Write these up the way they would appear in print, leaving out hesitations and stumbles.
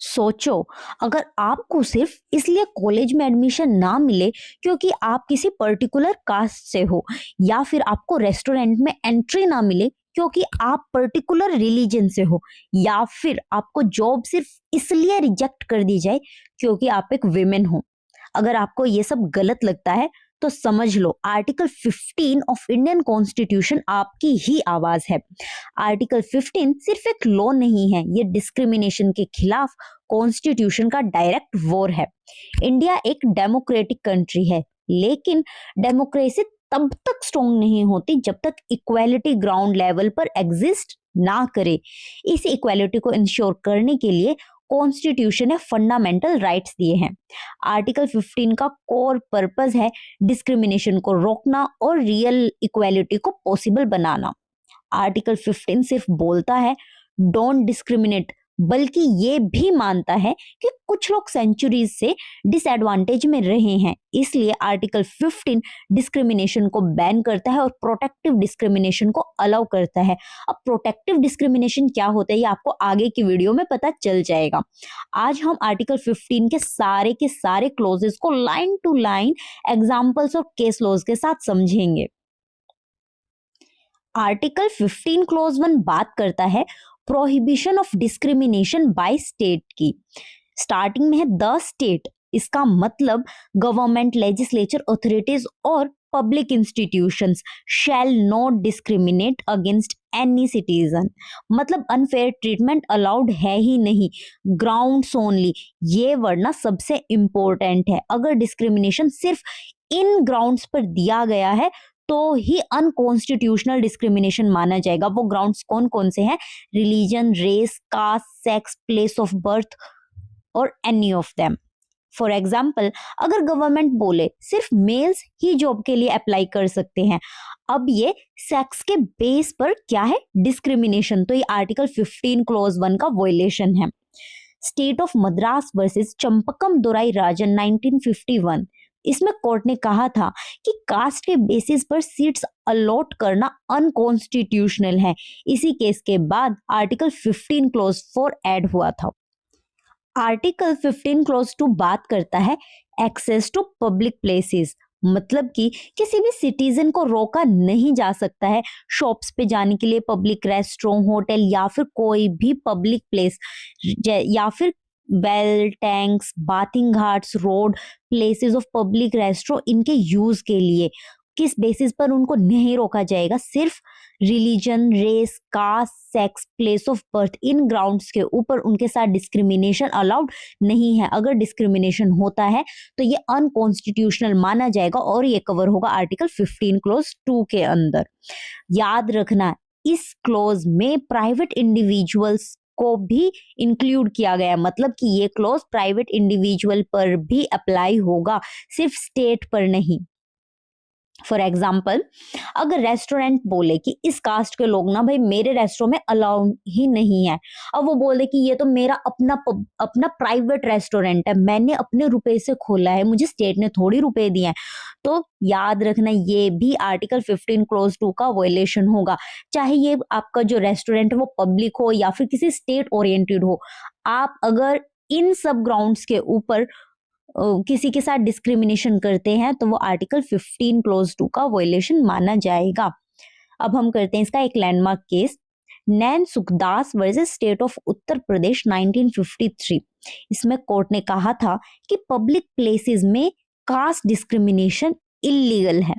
सोचो, अगर आपको सिर्फ इसलिए कॉलेज में एडमिशन ना मिले क्योंकि आप किसी पर्टिकुलर कास्ट से हो, या फिर आपको रेस्टोरेंट में एंट्री ना मिले क्योंकि आप पर्टिकुलर रिलीजन से हो, या फिर आपको जॉब सिर्फ इसलिए रिजेक्ट कर दी जाए क्योंकि आप एक विमेन हो। अगर आपको ये सब गलत लगता है तो समझ लो, आर्टिकल 15 ऑफ इंडियन कॉन्स्टिट्यूशन आपकी ही आवाज है। आर्टिकल 15 सिर्फ एक लॉ नहीं है, ये डिस्क्रिमिनेशन के खिलाफ कॉन्स्टिट्यूशन का डायरेक्ट वॉर है। इंडिया एक डेमोक्रेटिक कंट्री है, लेकिन डेमोक्रेसी तब तक स्ट्रॉन्ग नहीं होती जब तक इक्वालिटी ग्राउंड लेवल पर एग्जिस्ट ना करे। इस इक्वालिटी को इंश्योर करने के लिए कॉन्स्टिट्यूशन ने फंडामेंटल राइट्स दिए हैं। आर्टिकल 15 का कोर पर्पस है डिस्क्रिमिनेशन को रोकना और रियल इक्वालिटी को पॉसिबल बनाना। आर्टिकल 15 सिर्फ बोलता है डोंट डिस्क्रिमिनेट, बल्कि ये भी मानता है कि कुछ लोग सेंचुरीज से डिसएडवांटेज में रहे हैं। इसलिए आर्टिकल 15 डिस्क्रिमिनेशन को बैन करता है और प्रोटेक्टिव डिस्क्रिमिनेशन को अलाउ करता है। अब प्रोटेक्टिव डिस्क्रिमिनेशन क्या होता है ये आपको आगे की वीडियो में पता चल जाएगा। आज हम आर्टिकल 15 के सारे क्लोजेस को लाइन टू लाइन एग्जाम्पल्स और केस लॉज के साथ समझेंगे। आर्टिकल 15 क्लोज 1 बात करता है prohibition of discrimination by state की। स्टार्टिंग में है द स्टेट, इसका मतलब गवर्नमेंट, लेजिस्लेचर, अथॉरिटीज और public institutions shall not discriminate against any citizen. मतलब अनफेयर ट्रीटमेंट अलाउड है ही नहीं, ग्राउंड्स ओनली। ये वर्ड ना सबसे इंपॉर्टेंट है। अगर डिस्क्रिमिनेशन सिर्फ इन ग्राउंड्स पर दिया गया है तो ही अनकॉन्स्टिट्यूशनल डिस्क्रिमिनेशन माना जाएगा। वो ग्राउंड्स कौन कौन से हैं? Religion, race, caste, sex, place of birth और any of them. For example, अगर गवर्नमेंट बोले सिर्फ मेल्स ही जॉब के लिए अप्लाई कर सकते हैं, अब ये सेक्स के बेस पर क्या है? डिस्क्रिमिनेशन। तो ये आर्टिकल 15 क्लॉज 1 का वॉयलेशन है। State of Madras versus Champakam Dorai Rajan 1951, इसमें कोर्ट ने कहा था कि कास्ट के बेसिस पर सीट्स अलॉट करना अनकॉन्स्टिट्यूशनल है। इसी केस के बाद आर्टिकल 15 क्लॉज 4 ऐड हुआ था। आर्टिकल 15 क्लॉज 2 बात करता है एक्सेस टू पब्लिक प्लेसेस, मतलब कि किसी भी सिटीजन को रोका नहीं जा सकता है शॉप्स पे जाने के लिए, पब्लिक रेस्टोरेंट, होटल या फिर कोई भी पब्लिक प्लेस, या फिर well, tanks, bathing Ghats, road, places of public restaurant, इनके यूज के लिए किस बेसिस पर उनको नहीं रोका जाएगा? सिर्फ religion, race, caste, sex, place of birth, इन ग्राउंड्स के ऊपर उनके साथ डिस्क्रिमिनेशन अलाउड नहीं है। अगर डिस्क्रिमिनेशन होता है तो ये अनकॉन्स्टिट्यूशनल माना जाएगा और ये कवर होगा आर्टिकल 15 क्लॉज 2 के अंदर। याद रखना, इस क्लॉज में प्राइवेट इंडिविजुअल्स को भी इंक्लूड किया गया, मतलब कि ये क्लॉज प्राइवेट इंडिविजुअल पर भी अप्लाई होगा, सिर्फ स्टेट पर नहीं। फॉर एग्जाम्पल, अगर रेस्टोरेंट बोले कि इस कास्ट के लोग ना भाई मेरे रेस्टोरेंट में अलाउ ही नहीं है, अब वो बोले कि ये तो मेरा अपना प्राइवेट रेस्टोरेंट है, मैंने अपने रुपए से खोला है, मुझे स्टेट ने थोड़ी रुपए दिए हैं, तो याद रखना ये भी आर्टिकल 15 क्लॉज 2 का वायलेशन होगा। चाहे ये आपका जो रेस्टोरेंट है वो पब्लिक हो या फिर किसी स्टेट ओरिएंटेड हो, आप अगर इन सब ग्राउंड्स के ऊपर किसी के साथ डिस्क्रिमिनेशन करते हैं तो वो आर्टिकल 15 क्लॉज 2 का वायलेशन माना जाएगा। अब हम करते हैं इसका एक landmark case, Nain Sukhdas versus state of Uttar Pradesh 1953। इसमें कोर्ट ने कहा था कि पब्लिक प्लेसेस में कास्ट डिस्क्रिमिनेशन इलीगल है।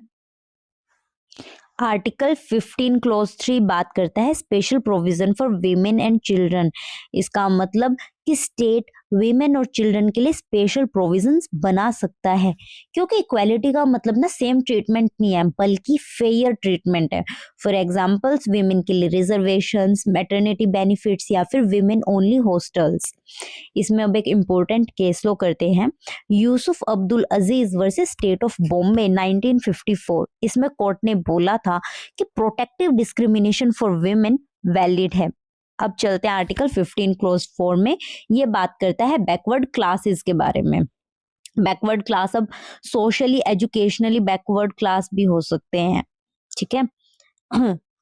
आर्टिकल 15 क्लॉज 3 बात करता है special provision for women and children. इसका मतलब कि स्टेट वीमेन और चिल्ड्रन के लिए स्पेशल प्रोविजंस बना सकता है, क्योंकि इक्वालिटी का मतलब ना सेम ट्रीटमेंट नहीं है बल्कि फेयर ट्रीटमेंट है। फॉर एग्जांपल्स, वीमेन के लिए रिजर्वेशंस, मैटरनिटी बेनिफिट्स या फिर वीमेन ओनली हॉस्टल्स। इसमें अब एक इम्पोर्टेंट केस लो करते हैं, यूसुफ अब्दुल अजीज वर्सेस स्टेट ऑफ बॉम्बे 1954। इसमें कोर्ट ने बोला था कि protective discrimination for women valid है। अब चलते हैं आर्टिकल 15 क्लॉज 4 में, ये बात करता है बैकवर्ड क्लासेस के बारे में। बैकवर्ड क्लास अब सोशली एजुकेशनली बैकवर्ड क्लास भी हो सकते हैं, ठीक है।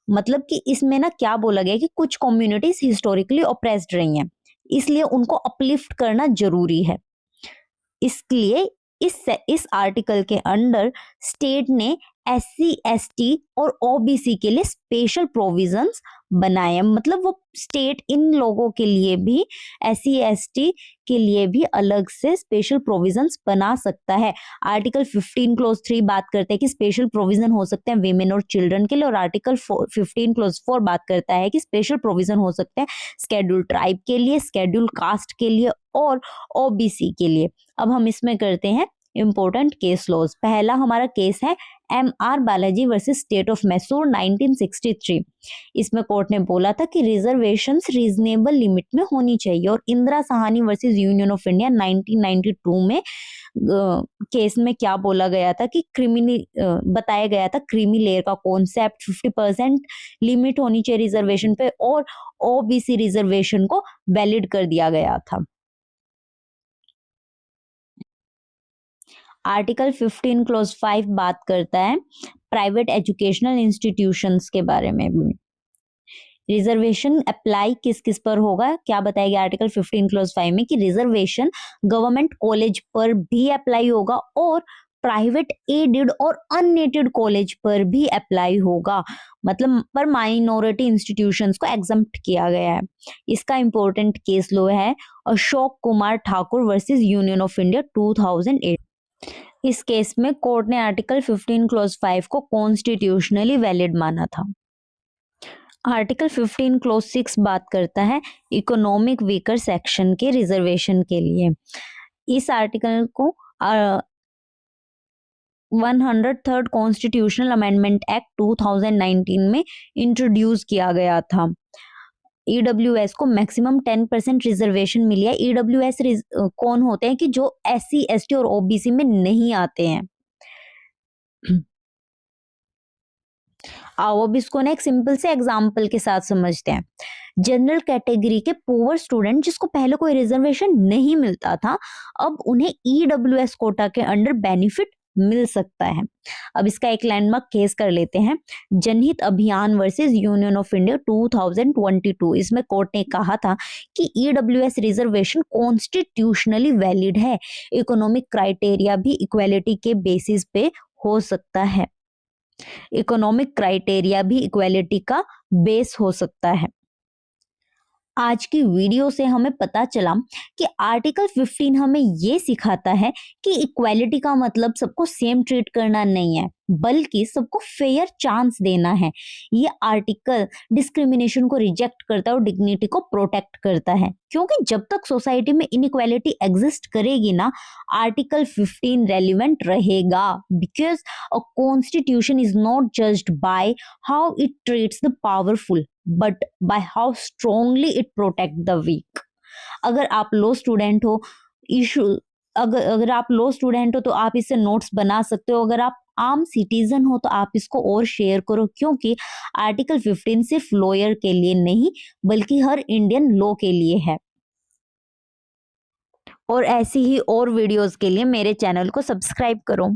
मतलब कि इसमें ना क्या बोला गया कि कुछ कम्युनिटीज हिस्टोरिकली ऑप्रेस्ड रही हैं, इसलिए उनको अपलिफ्ट करना जरूरी है। इसलिए इस आर्टिकल के अंडर स्टेट ने SC ST और OBC के लिए स्पेशल प्रोविजंस बनाए। मतलब वो स्टेट इन लोगों के लिए भी, SC ST के लिए भी अलग से स्पेशल प्रोविजंस बना सकता है। आर्टिकल 15 क्लोज 3 बात करते हैं कि स्पेशल प्रोविजन हो सकते हैं वीमेन और चिल्ड्रन के लिए, और आर्टिकल 15 क्लोज 4 बात करता है कि स्पेशल प्रोविजन हो सकते हैं स्केड्यूल ट्राइब के लिए, स्केड्यूल कास्ट के लिए और OBC के लिए। अब हम इसमें करते हैं इंपॉर्टेंट केस लॉज। पहला हमारा केस है MR Balaji versus state of Mysore 1963। इसमें कोर्ट ने बोला था कि रिजर्वेशंस रीजनेबल लिमिट में होनी चाहिए। और Indira Sahni versus union of India 1992 में केस में क्या बोला गया था कि बताया गया था क्रीमी लेयर का कॉन्सेप्ट, 50% लिमिट होनी चाहिए रिजर्वेशन पे, और OBC रिजर्वेशन को वैलिड कर दिया गया था। आर्टिकल 15 क्लोज 5 बात करता है प्राइवेट एजुकेशनल इंस्टीट्यूशंस के बारे में भी। रिजर्वेशन अप्लाई किस किस पर होगा, क्या बताया गया आर्टिकल 15 क्लोज 5 में कि रिजर्वेशन गवर्नमेंट कॉलेज पर भी अप्लाई होगा और प्राइवेट एडेड और अनएडेड कॉलेज पर भी अप्लाई होगा। मतलब पर माइनॉरिटी इंस्टीट्यूशंस को एग्जम्प्ट किया गया है। इसका इंपॉर्टेंट केस लो है Ashok Kumar Thakur versus union of India 2008। इस केस में कोर्ट ने आर्टिकल 15 क्लोज 5 को कॉन्स्टिट्यूशनली वैलिड माना था। आर्टिकल 15 क्लोज 6 बात करता है इकोनॉमिक वीकर सेक्शन के रिजर्वेशन के लिए। इस आर्टिकल को 103rd कॉन्स्टिट्यूशनल अमेंडमेंट एक्ट 2019 में इंट्रोड्यूस किया गया था। EWS को मैक्सिमम 10% रिजर्वेशन मिली है। EWS कौन होते हैं कि जो SC ST और OBC में नहीं आते हैं। आओ अब इसको ना एक सिंपल से एग्जाम्पल के साथ समझते हैं। जनरल कैटेगरी के पुअर स्टूडेंट जिसको पहले कोई रिजर्वेशन नहीं मिलता था, अब उन्हें EWS कोटा के अंडर बेनिफिट मिल सकता है। अब इसका एक लैंडमार्क केस कर लेते हैं, जनहित अभियान वर्सेस यूनियन ऑफ इंडिया 2022। इसमें कोर्ट ने कहा था कि EWS रिजर्वेशन कॉन्स्टिट्यूशनली वैलिड है। इकोनॉमिक क्राइटेरिया भी इक्वालिटी के बेसिस पे हो सकता है। इकोनॉमिक क्राइटेरिया भी इक्वालिटी का बेस हो सकता है। आज की वीडियो से हमें पता चला कि आर्टिकल 15 हमें ये सिखाता है कि इक्वालिटी का मतलब सबको सेम ट्रीट करना नहीं है, बल्कि सबको फेयर चांस देना है। ये आर्टिकल डिस्क्रिमिनेशन को रिजेक्ट करता है और डिग्निटी को प्रोटेक्ट करता है, क्योंकि जब तक सोसाइटी में इनइक्वालिटी एग्जिस्ट करेगी ना, आर्टिकल 15 रेलिवेंट रहेगा। Because a constitution is not judged by how it treats the powerful but by how strongly it protect the weak. अगर आप लो स्टूडेंट हो, अगर आप लो स्टूडेंट हो तो आप इससे नोट्स बना सकते हो। अगर आप आम सिटीजन हो तो आप इसको और शेयर करो, क्योंकि आर्टिकल 15 सिर्फ लॉयर के लिए नहीं बल्कि हर इंडियन लॉ के लिए है। और ऐसी ही और वीडियोस के लिए मेरे चैनल को सब्सक्राइब करो।